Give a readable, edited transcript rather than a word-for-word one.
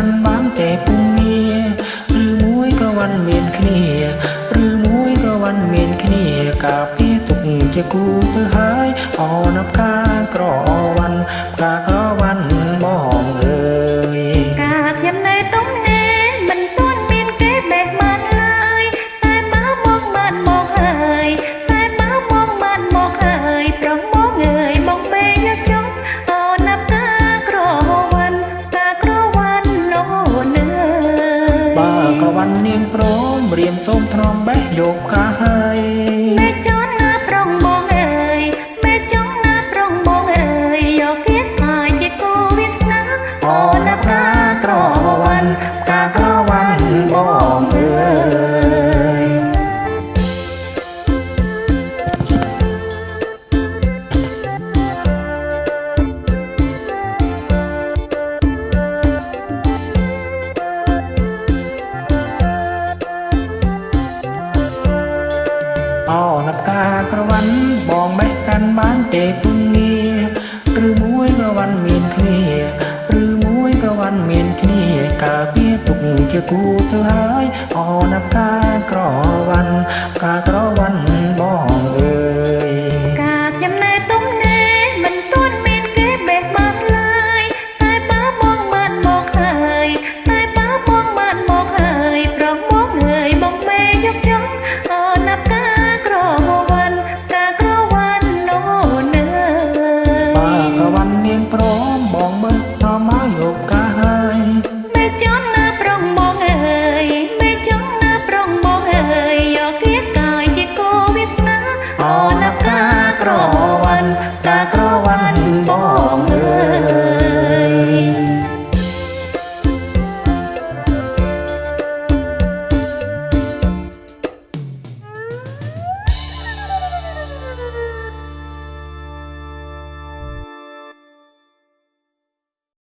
កាន់បានតែពុំងារឬមួយក៏វ៉ាន់មានគ្នាឬមួយក៏វ៉ាន់មានគ្នាកាពីទុកជាគូទៅហើយអនផ្កាក្រវ៉ាន់ផ្កាក្រវ៉ាន់បងអើយការខ្ញុំនៅតុងណែមិនទាន់មានគេបេះបានឡើយតែបើមកបានមកហើយតែបើមកបានមកហើយប្រងមកអើយមកពេលយកចុះអូនផ្កាក្រវ៉ាន់ផ្កាក្រវ៉ាន់អូនអើយបើក្រវ៉ាន់នាងព្រមរៀមសូមថ្នមបេះយកផ្កាហើយមេចន់ណាប្រងបងអើយមេចង់ណាប្រងបងអើយយកគៀតហើយជាគូវាសនាអូនផ្កាក្រវ៉ាន់ផ្កាក្រវ៉ាន់បងអើយអូនផ្កាក្រវ៉ាន់បងបេះកាន់បានទេពុំងារឬមួយក៏វ៉ាន់មានគ្នាឬមួយក៏វ៉ាន់មានគ្នាកាពីទុកជាគូទៅហើយអូនផ្កាក្រវ៉ាន់ផ្កាក្រវ៉ាន់បង